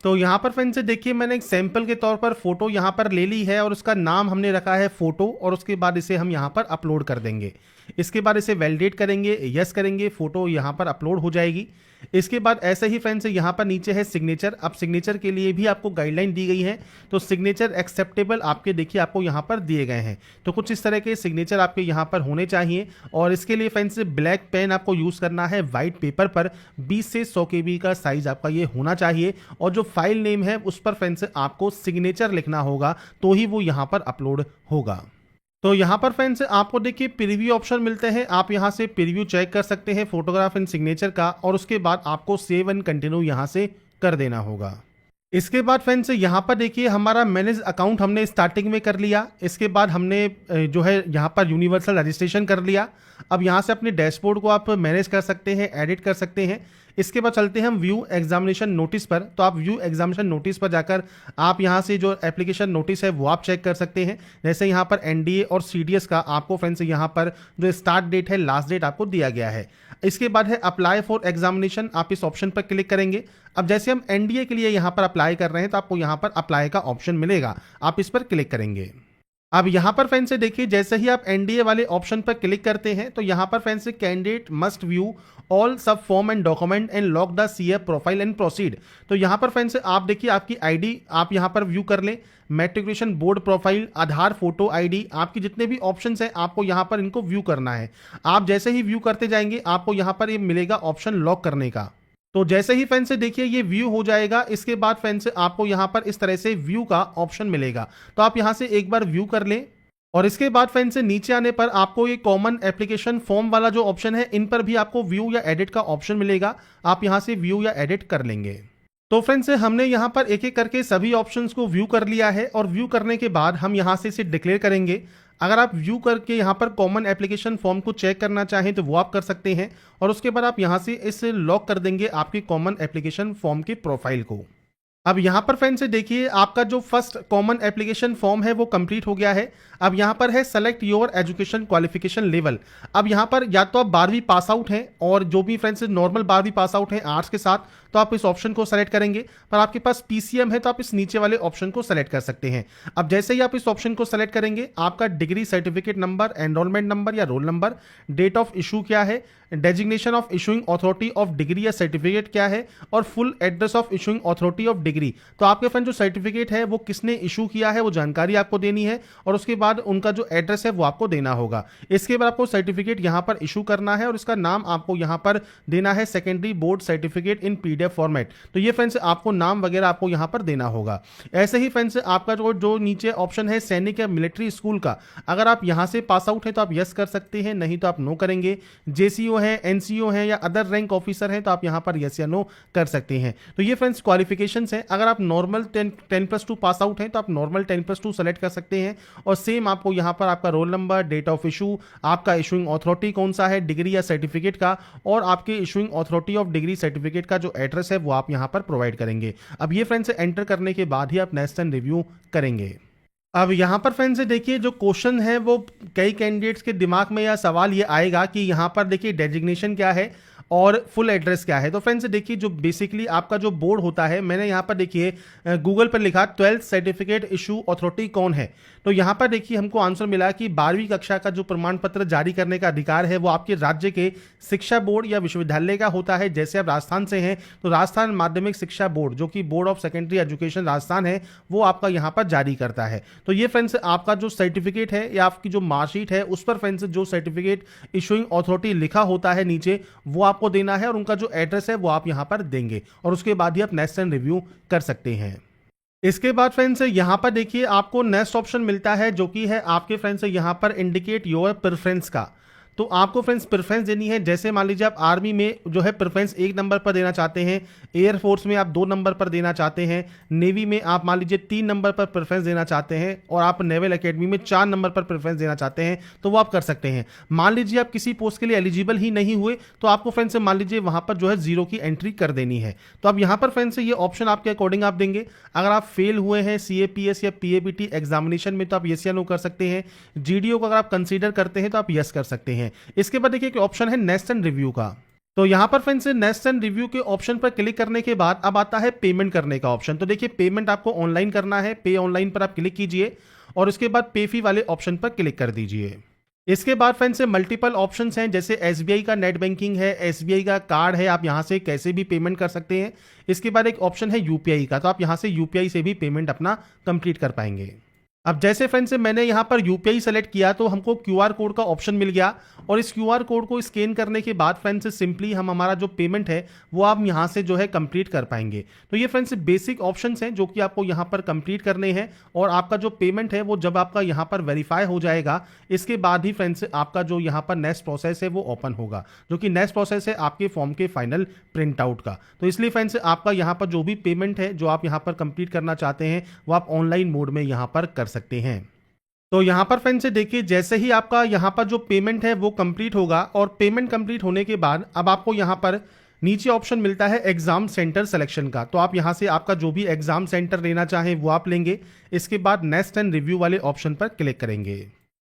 तो यहाँ पर फ्रेंड्स देखिए मैंने एक सैंपल के तौर पर फोटो यहाँ पर ले ली है और उसका नाम हमने रखा है फोटो, और उसके बाद इसे हम यहाँ पर अपलोड कर देंगे। इसके बाद इसे वैलिडेट करेंगे, यस करेंगे, फोटो यहाँ पर अपलोड हो जाएगी। इसके बाद ऐसे ही फ्रेंड्स यहाँ पर नीचे है सिग्नेचर। अब सिग्नेचर के लिए भी आपको गाइडलाइन दी गई है, तो सिग्नेचर एक्सेप्टेबल आपके देखिए आपको यहाँ पर दिए गए हैं। तो कुछ इस तरह के सिग्नेचर आपके यहाँ पर होने चाहिए, और इसके लिए फ्रेंड्स ब्लैक पेन आपको यूज़ करना है वाइट पेपर पर। 20 से 100 KB का साइज आपका ये होना चाहिए, और जो फाइल नेम है उस पर फ्रेंड्स आपको सिग्नेचर लिखना होगा, तो ही वो यहाँ पर अपलोड होगा। तो यहाँ पर फ्रेंड्स आपको देखिए प्रीव्यू ऑप्शन मिलते हैं, आप यहाँ से प्रीव्यू चेक कर सकते हैं फोटोग्राफ एंड सिग्नेचर का, और उसके बाद आपको सेव एंड कंटिन्यू यहाँ से कर देना होगा। इसके बाद फ्रेंड्स यहाँ पर देखिए हमारा मैनेज अकाउंट हमने स्टार्टिंग में कर लिया। इसके बाद हमने जो है यहाँ पर यूनिवर्सल रजिस्ट्रेशन कर लिया। अब यहाँ से अपने डैशबोर्ड को आप मैनेज कर सकते हैं, एडिट कर सकते हैं। इसके बाद चलते हैं हम व्यू एग्जामिनेशन नोटिस पर। तो आप व्यू एग्जामिनेशन नोटिस पर जाकर आप यहाँ से जो एप्लीकेशन नोटिस है वो आप चेक कर सकते हैं। जैसे यहाँ पर एनडीए और सीडीएस का आपको फ्रेंड्स यहाँ पर जो स्टार्ट डेट है, लास्ट डेट आपको दिया गया है। इसके बाद है अप्लाई फॉर एग्जामिनेशन, आप इस ऑप्शन पर क्लिक करेंगे। अब जैसे हम एनडीए के लिए यहाँ पर अप्लाई कर रहे हैं तो आपको यहाँ पर अप्लाई का ऑप्शन मिलेगा, आप इस पर क्लिक करेंगे। अब यहाँ पर फ्रेंड्स से देखिए जैसे ही आप एनडीए वाले ऑप्शन पर क्लिक करते हैं तो यहाँ पर फ्रेंड्स से कैंडिडेट मस्ट व्यू ऑल सब form and document and log the CF profile and proceed. तो यहाँ पर फ्रेंड्स आप देखिए आपकी आईडी आप यहाँ पर व्यू कर लें, मैट्रिकुलेशन बोर्ड प्रोफाइल, आधार फोटो आईडी, आपकी जितने भी ऑप्शंस हैं आपको यहाँ पर इनको व्यू करना है। आप जैसे ही व्यू करते जाएंगे आपको यहाँ पर ये मिलेगा ऑप्शन लॉक करने का। तो जैसे ही फ्रेंड्स से देखिए ये व्यू हो जाएगा। इसके बाद फ्रेंड्स आपको यहाँ पर इस तरह से व्यू का ऑप्शन मिलेगा, तो आप यहाँ से एक बार व्यू कर लें। और इसके बाद फ्रेंड्स से नीचे आने पर आपको ये कॉमन एप्लीकेशन फॉर्म वाला जो ऑप्शन है, इन पर भी आपको व्यू या एडिट का ऑप्शन मिलेगा, आप यहाँ से व्यू या एडिट कर लेंगे। तो फ्रेंड्स हमने यहाँ पर एक एक करके सभी ऑप्शंस को व्यू कर लिया है, और व्यू करने के बाद हम यहाँ से इसे डिक्लेयर करेंगे। अगर आप व्यू करके यहाँ पर कॉमन एप्लीकेशन फॉर्म को चेक करना चाहें तो वो आप कर सकते हैं, और उसके बाद आप यहाँ से इसे लॉक कर देंगे आपकी कॉमन एप्लीकेशन फॉर्म के प्रोफाइल को। अब यहाँ पर फ्रेंड्स देखिए आपका जो फर्स्ट कॉमन एप्लीकेशन फॉर्म है वो कंप्लीट हो गया है। अब यहाँ पर है select your education qualification level. अब यहाँ पर या तो आप 12वीं पास आउट हैं, और जो भी फ्रेंड्स नॉर्मल 12वीं पास आउट हैं आर्ट्स के साथ, तो आप इस ऑप्शन को सेलेक्ट करेंगे। पर आपके पास पीसीएम है तो आप इस नीचे वाले ऑप्शन को सेलेक्ट कर सकते हैं। अब जैसे ही आप इस ऑप्शन को सेलेक्ट करेंगे आपका degree certificate number, enrollment number या roll number, date of issue क्या है, designation of issuing authority of degree या सर्टिफिकेट क्या है, और full address of issuing authority of degree. तो आपके फ्रेंड जो सर्टिफिकेट है वो किसने इशू किया है वो जानकारी आपको देनी है, और उसके बाद उनका जो एड्रेस है वो आपको देना होगा। इसके बाद आपको सर्टिफिकेट यहाँ पर इशू करना है, और इसका नाम आपको यहाँ पर देना है secondary board certificate in PDF format. तो ये फ्रेंड्स आपको नाम वगैरह आपको यहाँ पर देना होगा। ऐसे ही फ्रेंड्स आपका जो नीचे ऑप्शन है सैनिक या मिलिट्री स्कूल का, अगर आप यहाँ से पास आउट है तो आप यस कर सकते हैं, नहीं तो आप नो करेंगे। जेसीओ है, एनसीओ है या अदर रैंक ऑफिसर है तो आप यहाँ पर यस या नो कर सकते हैं। तो ये फ्रेंड्स क्वालिफिकेशंस हैं। अगर आप नॉर्मल 10+2 पास आउट हैं तो आप नॉर्मल 10+2 सेलेक्ट कर सकते हैं, और सेम आपको यहाँ पर आपका roll number, date of issue, आपका इशूइंग अथॉरिटी कौन सा है डिग्री या सर्टिफिकेट का, और आपके issuing authority of degree certificate का जो एड्रेस है वो आप यहाँ पर प्रोवाइड करेंगे। अब ये फ्रेंड्स एंटर करने के बाद ही आप नेक्स्ट एंड रिव्यू करेंगे। अब यहाँ पर फ्रेंड्स देखिए जो क्वेश्चन है वो कई कैंडिडेट्स के दिमाग में यह सवाल ये आएगा कि यहाँ पर देखिए डेजिग्नेशन क्या है और फुल एड्रेस क्या है। तो फ्रेंड्स देखिए जो बेसिकली आपका जो बोर्ड होता है, मैंने यहाँ पर देखिए गूगल पर लिखा 12th सर्टिफिकेट इशू अथॉरिटी कौन है। तो यहाँ पर देखिए हमको आंसर मिला कि 12वीं कक्षा का जो प्रमाण पत्र जारी करने का अधिकार है वो आपके राज्य के शिक्षा बोर्ड या विश्वविद्यालय का होता है। जैसे आप राजस्थान से हैं तो राजस्थान माध्यमिक शिक्षा बोर्ड, जो कि board of secondary education Rajasthan है, वो आपका यहाँ पर जारी करता है। तो ये फ्रेंड्स आपका जो सर्टिफिकेट है या आपकी जो मार्कशीट है उस पर फ्रेंड्स जो सर्टिफिकेट इशूइंग अथॉरिटी लिखा होता है नीचे, वो आपको देना है और उनका जो एड्रेस है वो आप यहाँ पर देंगे और उसके बाद ही आप नेक्स्ट एंड रिव्यू कर सकते हैं। इसके बाद फ्रेंड्स यहाँ पर देखिए आपको नेक्स्ट ऑप्शन मिलता है जो कि है आपके फ्रेंड्स यहाँ पर इंडिकेट योर प्रेफरेंस का। तो आपको फ्रेंड्स प्रेफरेंस देनी है। जैसे मान लीजिए आप आर्मी में जो है प्रेफरेंस 1 नंबर पर देना चाहते हैं, एयरफोर्स में आप 2 नंबर पर देना चाहते हैं, नेवी में आप मान लीजिए 3 नंबर पर प्रेफरेंस देना चाहते हैं और आप नेवल एकेडमी में 4 नंबर पर प्रेफरेंस देना चाहते हैं तो वो आप कर सकते हैं। मान लीजिए आप किसी पोस्ट के लिए एलिजिबल ही नहीं हुए तो आपको फ्रेंड्स मान लीजिए वहां पर जो है 0 की एंट्री कर देनी है। तो अब यहाँ पर फ्रेंड्स ये ऑप्शन आपके अकॉर्डिंग आप देंगे। अगर आप फेल हुए हैं CAPS या PAPT एग्जामिनेशन में तो आप यस या नो कर सकते हैं। GDO को अगर आप कंसीडर करते हैं तो आप यस कर सकते हैं। इसके बाद देखिए ऑप्शन है नेक्स्ट एंड रिव्यू का। तो यहां पर फ्रेंड्स नेक्स्ट एंड रिव्यू के ऑप्शन पर क्लिक करने के बाद अब आता है पेमेंट करने का ऑप्शन। तो देखिए पेमेंट आपको ऑनलाइन करना है, पे ऑनलाइन पर आप क्लिक कीजिए और उसके बाद पे फी वाले ऑप्शन पर क्लिक कर दीजिए। इसके बाद फ्रेंड्स मल्टीपल ऑप्शंस हैं, जैसे SBI का नेट बैंकिंग है, SBI का कार्ड है, आप यहां से कैसे भी पेमेंट कर सकते हैं। इसके बाद एक ऑप्शन है UPI का, तो आप यहां से UPI से भी पेमेंट अपना कंप्लीट कर पाएंगे। अब जैसे फ्रेंड्स मैंने यहाँ पर UPI सेलेक्ट किया तो हमको QR कोड का ऑप्शन मिल गया और इस QR कोड को स्कैन करने के बाद फ्रेंड्स सिंपली हम हमारा जो पेमेंट है वो आप यहाँ से जो है कंप्लीट कर पाएंगे। तो ये फ्रेंड्स बेसिक ऑप्शंस हैं जो कि आपको यहाँ पर कंप्लीट करने हैं और आपका जो पेमेंट है वो जब आपका यहाँ पर वेरीफाई हो जाएगा इसके बाद ही फ्रेंड्स आपका जो यहाँ पर नेक्स्ट प्रोसेस है वो ओपन होगा, जो कि नेक्स्ट प्रोसेस है आपके फॉर्म के फाइनल प्रिंट आउट का। तो इसलिए फ्रेंड्स आपका यहाँ पर जो भी पेमेंट है जो आप यहाँ पर कंप्लीट करना चाहते हैं वो आप ऑनलाइन मोड में यहाँ पर कर सकते हैं। तो यहां पर फ्रेंड्स देखिए जैसे ही आपका यहां पर जो पेमेंट है वो कंप्लीट होगा और पेमेंट कंप्लीट होने के बाद अब आपको यहां पर नीचे ऑप्शन मिलता है एग्जाम सेंटर सिलेक्शन का। तो आप यहां से आपका जो भी एग्जाम सेंटर लेना चाहें वो आप लेंगे। इसके बाद नेक्स्ट एंड रिव्यू वाले ऑप्शन पर क्लिक करेंगे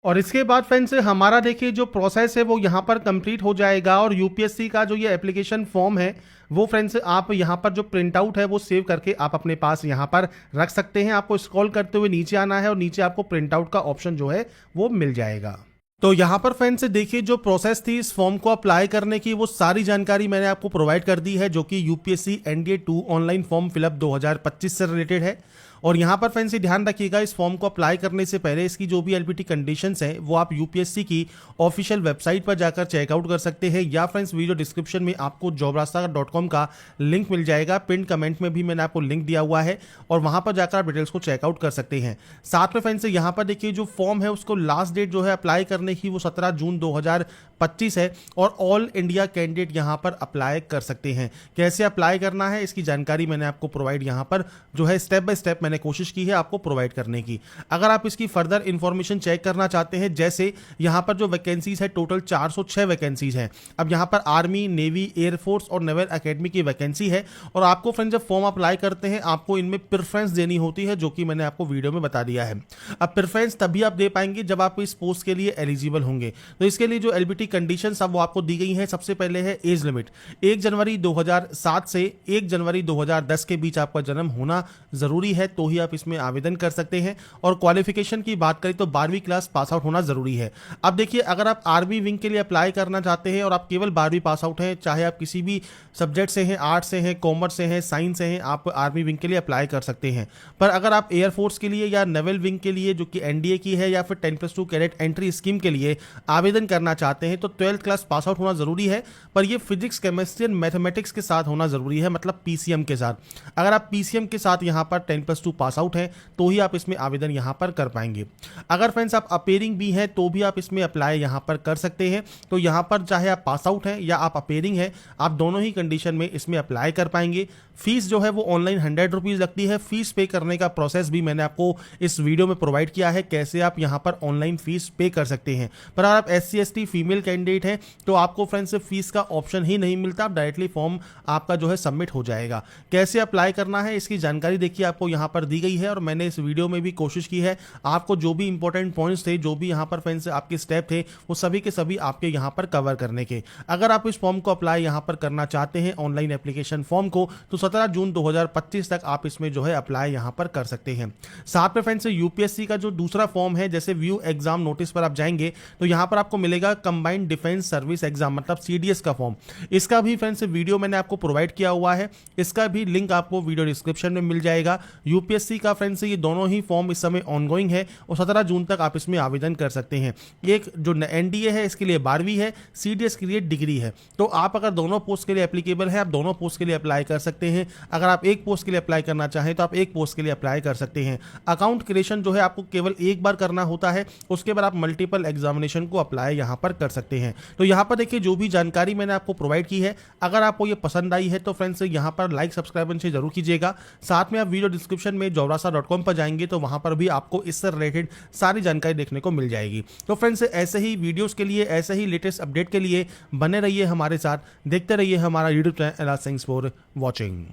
और इसके बाद फ्रेंड्स हमारा देखिए जो प्रोसेस है वो यहाँ पर कंप्लीट हो जाएगा और UPSC का जो ये एप्लीकेशन फॉर्म है वो फ्रेंड्स आप यहाँ पर जो प्रिंट आउट है वो सेव करके आप अपने पास यहाँ पर रख सकते हैं। आपको स्क्रॉल करते हुए नीचे आना है और नीचे आपको प्रिंट आउट का ऑप्शन जो है वो मिल जाएगा। तो यहाँ पर फ्रेंड्स देखिए जो प्रोसेस थी इस फॉर्म को अप्लाई करने की वो सारी जानकारी मैंने आपको प्रोवाइड कर दी है जो कि UPSC NDA 2 online form fill up 2025 से रिलेटेड है। और यहाँ पर फ्रेंड्स ध्यान रखिएगा इस फॉर्म को अप्लाई करने से पहले इसकी जो भी LPT कंडीशंस हैं वो आप UPSC की ऑफिशियल वेबसाइट पर जाकर चेकआउट कर सकते हैं या फ्रेंड्स वीडियो डिस्क्रिप्शन में आपको jobrasta.com का लिंक मिल जाएगा। पिन कमेंट में भी मैंने आपको लिंक दिया हुआ है और वहाँ पर जाकर आप डिटेल्स को चेकआउट कर सकते हैं। साथ में फ्रेंड्स यहाँ पर देखिए जो फॉर्म है उसको लास्ट डेट जो है अप्लाई करने की वो 17 जून 2025 है और ऑल इंडिया कैंडिडेट यहाँ पर अप्लाई कर सकते हैं। कैसे अप्लाई करना है इसकी जानकारी मैंने आपको प्रोवाइड यहाँ पर जो है स्टेप बाय स्टेप मैंने कोशिश की है आपको प्रोवाइड करने की। अगर आप इसकी फर्दर इंफॉर्मेशन चेक करना चाहते हैं, जैसे यहाँ पर जो वैकेंसीज है टोटल 406 वैकेंसीज हैं। अब यहाँ पर आर्मी, नेवी, एयरफोर्स और नेवल एकेडमी की वैकेंसी है और आपको फ्रेंड्स जब फॉर्म अप्लाई करते हैं आपको इनमें प्रेफरेंस देनी होती है जो कि मैंने आपको वीडियो में बता दिया है। अब प्रेफरेंस तभी आप दे पाएंगे जब आप इस पोस्ट के लिए एलिजिबल होंगे। तो इसके लिए जो LPT कंडीशंस अब वो आपको दी गई हैं, सबसे पहले है एज लिमिट। 1 जनवरी 2007 से 1 जनवरी 2010 के बीच आपका जन्म होना जरूरी है तो ही आप इसमें आवेदन कर सकते हैं। और क्वालिफिकेशन की बात करें तो 12वीं क्लास पास आउट होना जरूरी है। अब देखिए अगर आप आर्मी विंग के लिए अप्लाई करना चाहते हैं और आप केवल 12वीं पास आउट हैं, चाहे आप किसी भी सब्जेक्ट से हैं, आर्ट्स से हैं, कॉमर्स से हैं, साइंस से हैं, आप आर्मी विंग के लिए अप्लाई कर सकते हैं। पर अगर आप एयरफोर्स के लिए या नेवल विंग के लिए जो कि NDA की है या फिर 10+2 कैडेट एंट्री स्कीम के लिए आवेदन करना चाहते हैं तो 12th क्लास पास आउट होना जरूरी है। पर ये फिजिक्स, केमिस्ट्री एंड मैथमेटिक्स के साथ होना जरूरी है, मतलब PCM के साथ। अगर आप PCM के साथ यहाँ पर 10+2 पास आउट हैं तो ही आप इसमें आवेदन यहाँ पर कर पाएंगे। अगर फ्रेंड्स आप अपेयरिंग भी हैं तो भी आप इसमें अप्लाई यहाँ पर कर सकते हैं। तो यहाँ पर चाहे आप पास आउट हैं या आप अपेयरिंग हैं, आप दोनों ही कंडीशन में इसमें अप्लाई कर पाएंगे। फीस जो है वो ऑनलाइन 100 रुपीज़ लगती है। फीस पे करने का प्रोसेस भी मैंने आपको इस वीडियो में प्रोवाइड किया है, कैसे आप यहाँ पर ऑनलाइन फीस पे कर सकते हैं। पर अगर आप SC ST फीमेल कैंडिडेट हैं तो आपको फ्रेंड्स फीस का ऑप्शन ही नहीं मिलता, आप डायरेक्टली फॉर्म आपका जो है सबमिट हो जाएगा। कैसे अप्लाई करना है इसकी जानकारी देखिए आपको यहाँ पर दी गई है और मैंने इस वीडियो में भी कोशिश की है आपको जो भी इंपॉर्टेंट पॉइंट्स थे, जो भी यहाँ पर फ्रेंड्स आपके स्टेप थे, वो सभी के सभी आपके यहाँ पर कवर करने के। अगर आप इस फॉर्म को अप्लाई यहाँ पर करना चाहते हैं ऑनलाइन एप्लीकेशन फॉर्म को, तो 17 जून 2025 तक आप इसमें जो है अप्लाई यहाँ पर कर सकते हैं। साथ में फ्रेंड्स UPSC का जो दूसरा फॉर्म है, जैसे व्यू एग्जाम नोटिस पर आप जाएंगे तो यहाँ पर आपको मिलेगा combined combined defence service exam मतलब CDS का फॉर्म, इसका भी फ्रेंड्स वीडियो मैंने आपको प्रोवाइड किया हुआ है, इसका भी लिंक आपको वीडियो डिस्क्रिप्शन में मिल जाएगा। यूपीएससी का फ्रेंड्स ये दोनों ही फॉर्म इस समय ऑनगोइंग है और 17 जून तक आप इसमें आवेदन कर सकते हैं। एक जो NDA है इसके लिए 12वीं है, CDS के लिए डिग्री है। तो आप अगर दोनों पोस्ट के लिए एप्लीकेबल है, आप दोनों पोस्ट के लिए अप्लाई कर सकते हैं। अगर आप एक पोस्ट के लिए अप्लाई करना चाहें तो आप एक पोस्ट के लिए अप्लाई कर सकते हैं। अकाउंट क्रिएशन जो है आपको केवल एक बार करना होता है, उसके बाद आप मल्टीपल एग्जामिनेशन को अप्लाई यहां पर कर सकते हैं। तो यहां पर देखिए जो भी जानकारी मैंने आपको प्रोवाइड की है, अगर आपको ये पसंद आई है तो फ्रेंड्स यहां पर लाइक सब्सक्राइब से जरूर कीजिएगा। साथ में आप वीडियो डिस्क्रिप्शन में jobrasa.com पर जाएंगे तो वहां पर भी आपको इससे रिलेटेड सारी जानकारी देखने को मिल जाएगी। तो फ्रेंड्स ऐसे ही वीडियोस के लिए, ऐसे ही लेटेस्ट अपडेट के लिए बने रहिए हमारे साथ, देखते रहिए हमारा YouTube channel. Thanks for watching.